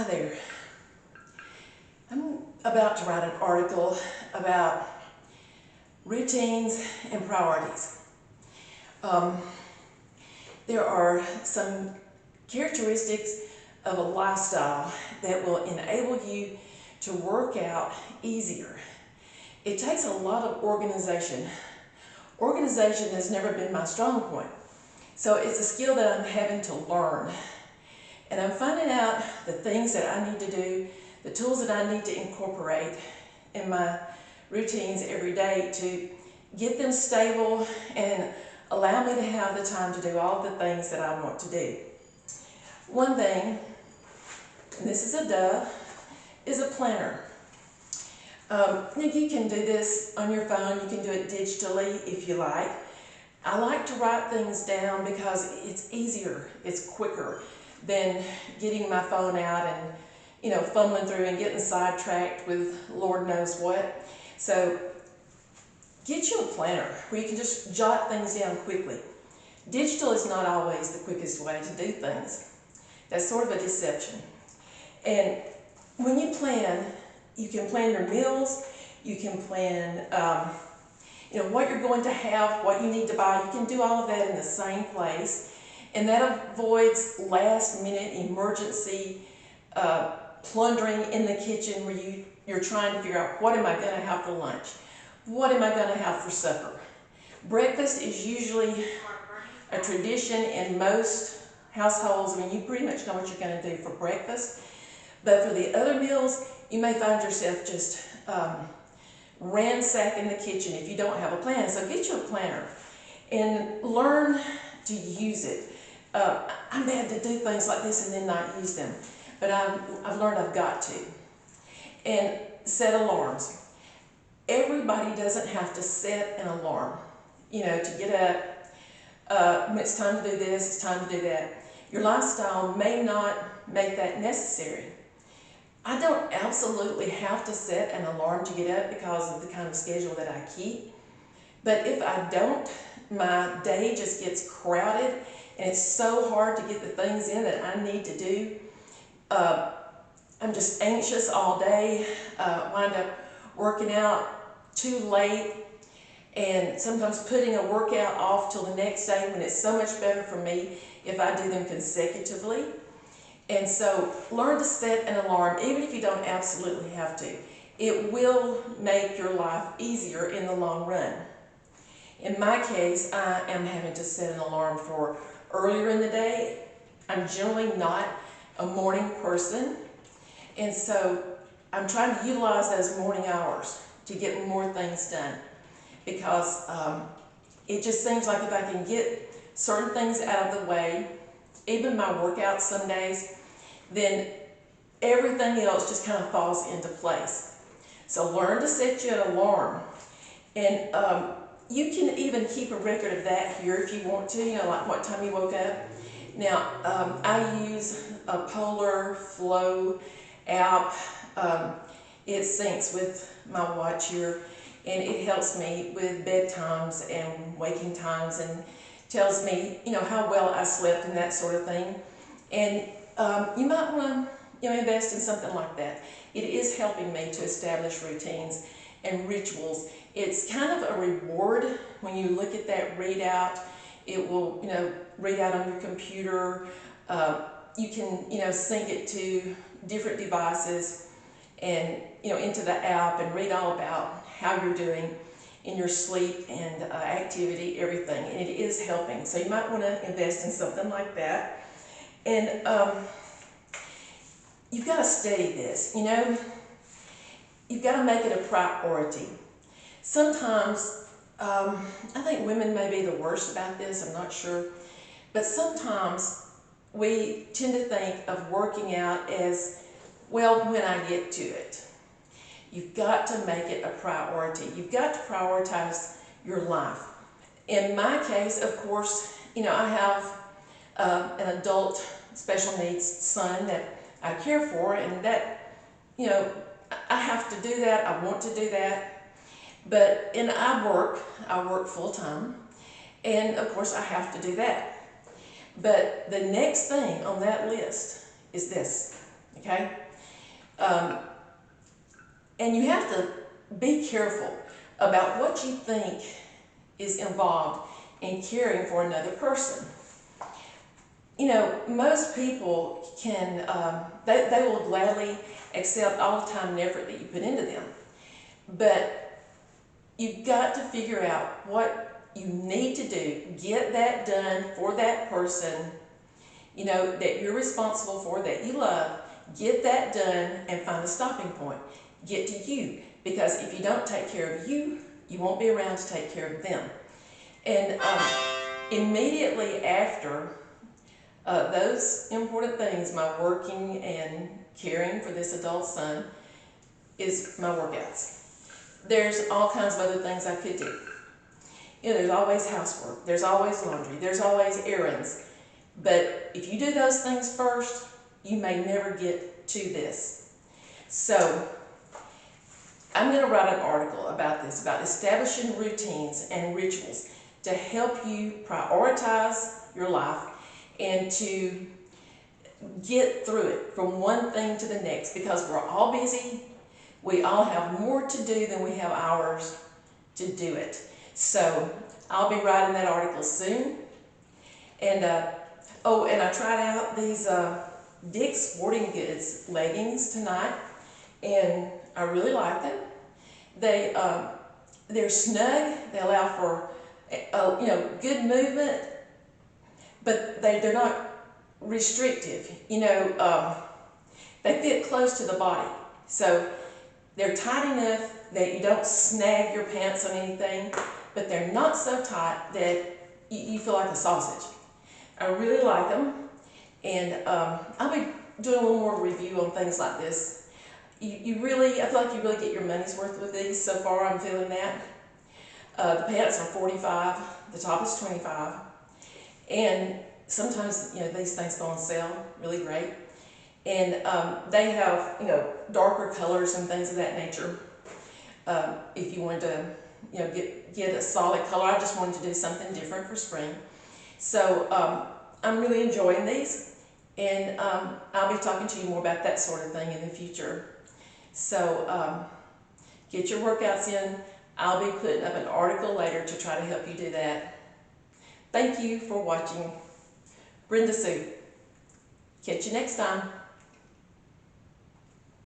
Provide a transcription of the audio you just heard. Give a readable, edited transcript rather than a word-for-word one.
Hi there. I'm about to write an article about routines and priorities. There are some characteristics of a lifestyle that will enable you to work out easier. It takes a lot of organization. Organization has never been my strong point. So it's a skill that I'm having to learn. And I'm finding out the things that I need to do, the tools that I need to incorporate in my routines every day to get them stable and allow me to have the time to do all the things that I want to do. One thing, and this is a duh, is a planner. You can do this on your phone, you can do it digitally if you like. I like to write things down because it's easier, it's quicker than getting my phone out and fumbling through and getting sidetracked with Lord knows what. So get you a planner where you can just jot things down quickly. Digital is not always the quickest way to do things. That's sort of a deception. And when you plan, you can plan your meals, you can plan what you're going to have, what you need to buy. You can do all of that in the same place. And that avoids last-minute emergency plundering in the kitchen where you're trying to figure out, what am I going to have for lunch? What am I going to have for supper? Breakfast is usually a tradition in most households. I mean, you pretty much know what you're going to do for breakfast. But for the other meals, you may find yourself just ransacking the kitchen if you don't have a plan. So get you a planner and learn to use it. I'm bad to do things like this and then not use them, but I've learned I've got to. And set alarms. Everybody doesn't have to set an alarm, to get up. When it's time to do this, it's time to do that. Your lifestyle may not make that necessary. I don't absolutely have to set an alarm to get up because of the kind of schedule that I keep. But if I don't, my day just gets crowded and it's so hard to get the things in that I need to do. I'm just anxious all day, wind up working out too late, and sometimes putting a workout off till the next day when it's so much better for me if I do them consecutively. And so learn to set an alarm, even if you don't absolutely have to. It will make your life easier in the long run. In my case, I am having to set an alarm for earlier in the day. I'm generally not a morning person, and so I'm trying to utilize those morning hours to get more things done, because it just seems like if I can get certain things out of the way, even my workouts some days, then everything else just kind of falls into place. So learn to set you an alarm, and you can even keep a record of that here if you want to, like what time you woke up. Now, I use a Polar Flow app. It syncs with my watch here, and it helps me with bedtimes and waking times and tells me, how well I slept and that sort of thing. And you might want to, invest in something like that. It is helping me to establish routines and rituals. It's kind of a reward when you look at that readout. It will, read out on your computer. You can, sync it to different devices and, into the app and read all about how you're doing in your sleep and activity, everything. And it is helping. So you might want to invest in something like that. And you've got to study this, You've got to make it a priority. Sometimes, I think women may be the worst about this, I'm not sure, but sometimes we tend to think of working out as, well, when I get to it. You've got to make it a priority. You've got to prioritize your life. In my case, of course, I have an adult special needs son that I care for, and that, I have to do that, I want to do that. But I work full-time, and of course I have to do that. But the next thing on that list is this, okay? And you have to be careful about what you think is involved in caring for another person. You know, most people can, they will gladly accept all the time and effort that you put into them. But you've got to figure out what you need to do, get that done for that person, you know, that you're responsible for, that you love. Get that done and find a stopping point. Get to you, because if you don't take care of you, you won't be around to take care of them. And immediately after those important things, my working and caring for this adult son, is my workouts. There's all kinds of other things I could do. You know, there's always housework, there's always laundry, there's always errands. But if you do those things first, you may never get to this. So I'm going to write an article about this, about establishing routines and rituals to help you prioritize your life and to get through it from one thing to the next, because we're all busy. We all have more to do than we have hours to do it. So I'll be writing that article soon. And and I tried out these Dick's Sporting Goods leggings tonight, and I really like them. They're snug. They allow for you know, good movement, but they're not restrictive. You know, they fit close to the body, so they're tight enough that you don't snag your pants on anything, but they're not so tight that you feel like a sausage. I really like them, and I'll be doing a little more review on things like this. I feel like you really get your money's worth with these. So far, I'm feeling that. The pants are $45, the top is $25, and sometimes, you know, these things go on sale, really great. And they have, you know, darker colors and things of that nature. If you wanted to, you know, get a solid color, I just wanted to do something different for spring. So I'm really enjoying these, and I'll be talking to you more about that sort of thing in the future. So get your workouts in. I'll be putting up an article later to try to help you do that. Thank you for watching. Brenda Sue. Catch you next time.